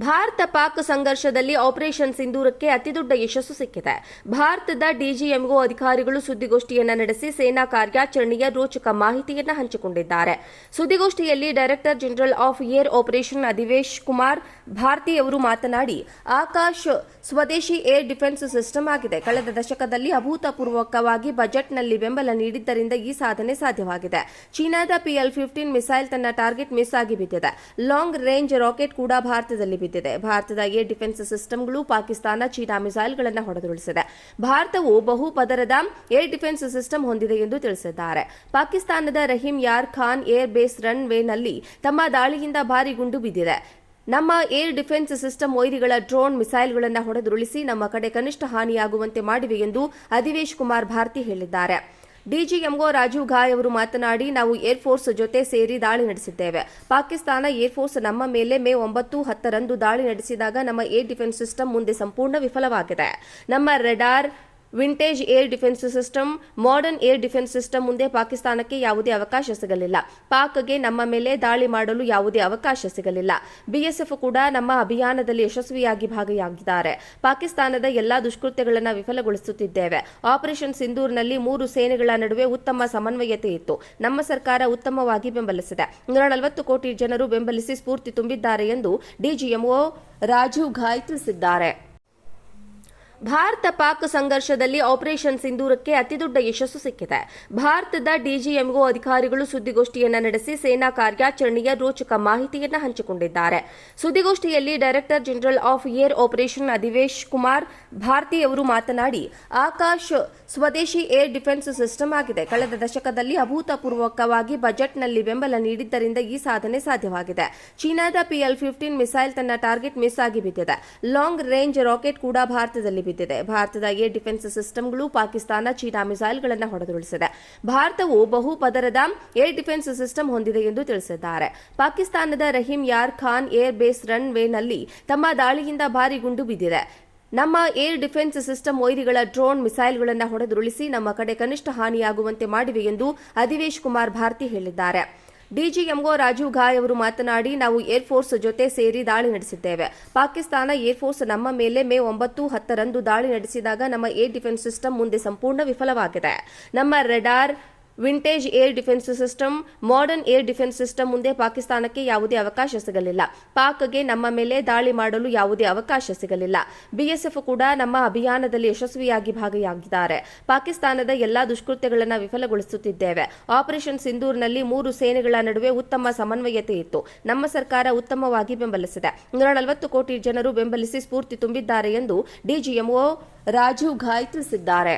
Bharat Pak ಸಂಘರ್ಷದಲ್ಲಿ operation ಸಿಂಧೂರಕ್ಕೆ ಅತಿದೊಡ್ಡ ಯಶಸ್ಸು ಸಿಕ್ಕಿದೆ. ಭಾರತದ ಡಿಜಿಎಂಒ ಅಧಿಕಾರಿಗಳು ಸುದ್ದಿಗೋಷ್ಠಿಯನ್ನು ನಡೆಸಿ ಸೇನಾ ಕಾರ್ಯಾಚರಣೆಯ ರೋಚಕ ಮಾಹಿತಿಯನ್ನು ಹಂಚಿಕೊಂಡಿದ್ದಾರೆ. ಸುದ್ದಿಗೋಷ್ಠಿಯಲ್ಲಿ director general of air operation Awadhesh Kumar Bharti ಅವರು ಮಾತನಾಡಿ, ಆಕಾಶ್ ಸ್ವದೇಶಿ ಏರ್ ಡಿಫೆನ್ಸ್ ಸಿಸ್ಟಮ್ ಆಗಿದೆ. ಕಳೆದ ದಶಕದಲ್ಲಿ ಅಭೂತಪೂರ್ವಕವಾಗಿ ಬಜೆಟ್ನಲ್ಲಿ ಬೆಂಬಲ ನೀಡಿದ್ದರಿಂದ ಈ ಸಾಧನೆ ಸಾಧ್ಯವಾಗಿದೆ. ಚೀನಾದ PL-15 ಮಿಸೈಲ್ ತನ್ನ ಟಾರ್ಗೆಟ್ ಮಿಸ್ ಆಗಿ ಬಿದ್ದಿದೆ. ಲಾಂಗ್ ರೇಂಜ್ ರಾಕೆಟ್ ಕೂಡ ಭಾರತದಲ್ಲಿ ಬಿದ್ದಿದೆ. ಭಾರತದ ಏರ್ ಡಿಫೆನ್ಸ್ ಸಿಸ್ಟಮ್ಗಳು ಪಾಕಿಸ್ತಾನ ಚೀನಾ ಮಿಸೈಲ್ಗಳನ್ನು ಹೊಡೆದುರುಳಿಸಿದೆ. ಭಾರತವು ಬಹುಪದರದ ಏರ್ ಡಿಫೆನ್ಸ್ ಸಿಸ್ಟಮ್ ಹೊಂದಿದೆ ಎಂದು ತಿಳಿಸಿದ್ದಾರೆ. ಪಾಕಿಸ್ತಾನದ ರಹೀಂ ಯಾರ್ ಖಾನ್ ಏರ್ ಬೇಸ್ ರನ್ ವೇನಲ್ಲಿ ತಮ್ಮ ದಾಳಿಯಿಂದ ಭಾರಿ ಗುಂಡು ಬಿದ್ದಿದೆ. ನಮ್ಮ ಏರ್ ಡಿಫೆನ್ಸ್ ಸಿಸ್ಟಮ್ ವೈರಿಗಳ ಡ್ರೋನ್ ಮಿಸೈಲ್ಗಳನ್ನು ಹೊಡೆದುರುಳಿಸಿ ನಮ್ಮ ಕಡೆ ಕನಿಷ್ಠ ಹಾನಿಯಾಗುವಂತೆ ಮಾಡಿವೆ ಎಂದು ಅಧಿವೇಶ್ ಕುಮಾರ್ ಭಾರತಿ ಹೇಳಿದ್ದಾರೆ. ಡಿಜಿಎಂಒ ರಾಜೀವ್ ಘಾಯ್ ಅವರು ಮಾತನಾಡಿ, ನಾವು ಏರ್ಫೋರ್ಸ್ ಜೊತೆ ಸೇರಿ ದಾಳಿ ನಡೆಸಿದ್ದೇವೆ. ಪಾಕಿಸ್ತಾನ ಏರ್ಫೋರ್ಸ್ ನಮ್ಮ ಮೇಲೆ ಮೇ 9, 10 ರಂದು ದಾಳಿ ನಡೆಸಿದಾಗ ನಮ್ಮ ಏರ್ ಡಿಫೆನ್ಸ್ ಸಿಸ್ಟಮ್ ಮುಂದೆ ಸಂಪೂರ್ಣ ವಿಫಲವಾಗಿದೆ. ನಮ್ಮ radar, vintage air defence system, modern air defence system ಮುಂದೆ ಪಾಕಿಸ್ತಾನಕ್ಕೆ ಯಾವುದೇ ಅವಕಾಶ ಸಿಗಲಿಲ್ಲ. ಪಾಕ್ಗೆ ನಮ್ಮ ಮೇಲೆ ದಾಳಿ ಮಾಡಲು ಯಾವುದೇ ಅವಕಾಶ ಸಿಗಲಿಲ್ಲ. BSF ಕೂಡ ನಮ್ಮ ಅಭಿಯಾನದಲ್ಲಿ ಯಶಸ್ವಿಯಾಗಿ ಭಾಗಿಯಾಗಿದ್ದಾರೆ. ಪಾಕಿಸ್ತಾನದ ಎಲ್ಲಾ ದುಷ್ಕೃತ್ಯಗಳನ್ನು ವಿಫಲಗೊಳಿಸುತ್ತಿದ್ದೇವೆ. ಆಪರೇಷನ್ ಸಿಂಧೂರ್ನಲ್ಲಿ 3 ಸೇನೆಗಳ ನಡುವೆ ಉತ್ತಮ ಸಮನ್ವಯತೆ ಇತ್ತು. ನಮ್ಮ ಸರ್ಕಾರ ಉತ್ತಮವಾಗಿ ಬೆಂಬಲಿಸಿದೆ. 140 ಕೋಟಿ ಜನರು ಬೆಂಬಲಿಸಿ ಸ್ಫೂರ್ತಿ ತುಂಬಿದ್ದಾರೆ ಎಂದು ಡಿಜಿಎಂಒ ರಾಜೀವ್ ಘಾಯ್ ತಿಳಿಸಿದ್ದಾರೆ. ಭಾರತ ಪಾಕ್ ಸಂಘರ್ಷದಲ್ಲಿ ಆಪರೇಷನ್ ಸಿಂಧೂರಕ್ಕೆ ಅತಿದೊಡ್ಡ ಯಶಸ್ಸು ಸಿಕ್ಕಿದೆ. ಭಾರತದ ಡಿಜಿಎಂಒ ಅಧಿಕಾರಿಗಳು ಸುದ್ದಿಗೋಷ್ಠಿಯನ್ನು ನಡೆಸಿ ಸೇನಾ ಕಾರ್ಯಾಚರಣೆಯ ರೋಚಕ ಮಾಹಿತಿಯನ್ನು ಹಂಚಿಕೊಂಡಿದ್ದಾರೆ. ಸುದ್ದಿಗೋಷ್ಠಿಯಲ್ಲಿ director general of air operation Awadhesh Kumar Bharti ಅವರು ಮಾತನಾಡಿ, ಆಕಾಶ್ ಸ್ವದೇಶಿ ಏರ್ ಡಿಫೆನ್ಸ್ ಸಿಸ್ಟಮ್ ಆಗಿದೆ. ಕಳೆದ ದಶಕದಲ್ಲಿ ಅಭೂತಪೂರ್ವಕವಾಗಿ ಬಜೆಟ್ನಲ್ಲಿ ಬೆಂಬಲ ನೀಡಿದ್ದರಿಂದ ಈ ಸಾಧನೆ ಸಾಧ್ಯವಾಗಿದೆ. ಚೀನಾದ PL-15 ಮಿಸೈಲ್ ತನ್ನ ಟಾರ್ಗೆಟ್ ಮಿಸ್ ಆಗಿ ಬಿದ್ದಿದೆ. ಲಾಂಗ್ ರೇಂಜ್ ರಾಕೆಟ್ ಕೂಡ ಭಾರತದಲ್ಲಿ ಬಿದ್ದಿದೆ. ಭಾರತದ ಏರ್ ಡಿಫೆನ್ಸ್ ಸಿಸ್ಟಮ್ಗಳು ಪಾಕಿಸ್ತಾನ ಚೀನಾ ಮಿಸೈಲ್ಗಳನ್ನು ಹೊಡೆದುರುಳಿಸಿದೆ. ಭಾರತವು ಬಹುಪದರದ ಏರ್ ಡಿಫೆನ್ಸ್ ಸಿಸ್ಟಮ್ ಹೊಂದಿದೆ ಎಂದು ತಿಳಿಸಿದ್ದಾರೆ. ಪಾಕಿಸ್ತಾನದ ರಹೀಂ ಯಾರ್ ಖಾನ್ ಏರ್ ಬೇಸ್ ರನ್ ವೇನಲ್ಲಿ ತಮ್ಮ ದಾಳಿಯಿಂದ ಭಾರಿ ಗುಂಡು ಬಿದ್ದಿದೆ. ನಮ್ಮ ಏರ್ ಡಿಫೆನ್ಸ್ ಸಿಸ್ಟಮ್ ವೈರಿಗಳ ಡ್ರೋನ್ ಮಿಸೈಲ್ಗಳನ್ನು ಹೊಡೆದುರುಳಿಸಿ ನಮ್ಮ ಕಡೆ ಕನಿಷ್ಠ ಹಾನಿಯಾಗುವಂತೆ ಮಾಡಿವೆ ಎಂದು ಅಧಿವೇಶ್ ಕುಮಾರ್ ಭಾರತಿ ಹೇಳಿದ್ದಾರೆ. ಡಿಜಿಎಂಒ ರಾಜೀವ್ ಘಾಯ್ ಅವರು ಮಾತನಾಡಿ, ನಾವು ಏರ್ಫೋರ್ಸ್ ಜೊತೆ ಸೇರಿ ದಾಳಿ ನಡೆಸಿದ್ದೇವೆ. ಪಾಕಿಸ್ತಾನ ಏರ್ಫೋರ್ಸ್ ನಮ್ಮ ಮೇಲೆ ಮೇ 9, 10 ರಂದು ದಾಳಿ ನಡೆಸಿದಾಗ ನಮ್ಮ ಏರ್ ಡಿಫೆನ್ಸ್ ಸಿಸ್ಟಮ್ ಮುಂದೆ ಸಂಪೂರ್ಣ ವಿಫಲವಾಗಿದೆ. ನಮ್ಮ radar, vintage air defence system, modern air defence system ಮುಂದೆ ಪಾಕಿಸ್ತಾನಕ್ಕೆ ಯಾವುದೇ ಅವಕಾಶ ಸಿಗಲಿಲ್ಲ. ಪಾಕ್ಗೆ ನಮ್ಮ ಮೇಲೆ ದಾಳಿ ಮಾಡಲು ಯಾವುದೇ ಅವಕಾಶ ಸಿಗಲಿಲ್ಲ. BSF ಕೂಡ ನಮ್ಮ ಅಭಿಯಾನದಲ್ಲಿ ಯಶಸ್ವಿಯಾಗಿ ಭಾಗಿಯಾಗಿದ್ದಾರೆ. ಪಾಕಿಸ್ತಾನದ ಎಲ್ಲಾ ದುಷ್ಕೃತ್ಯಗಳನ್ನು ವಿಫಲಗೊಳಿಸುತ್ತಿದ್ದೇವೆ. ಆಪರೇಷನ್ ಸಿಂಧೂರ್ನಲ್ಲಿ 3 ಸೇನೆಗಳ ನಡುವೆ ಉತ್ತಮ ಸಮನ್ವಯತೆ ಇತ್ತು. ನಮ್ಮ ಸರ್ಕಾರ ಉತ್ತಮವಾಗಿ ಬೆಂಬಲಿಸಿದೆ. 140 ಕೋಟಿ ಜನರು ಬೆಂಬಲಿಸಿ ಸ್ಫೂರ್ತಿ ತುಂಬಿದ್ದಾರೆ ಎಂದು ಡಿಜಿಎಂಒ ರಾಜೀವ್ ಘಾಯ್ ತಿಳಿಸಿದ್ದಾರೆ.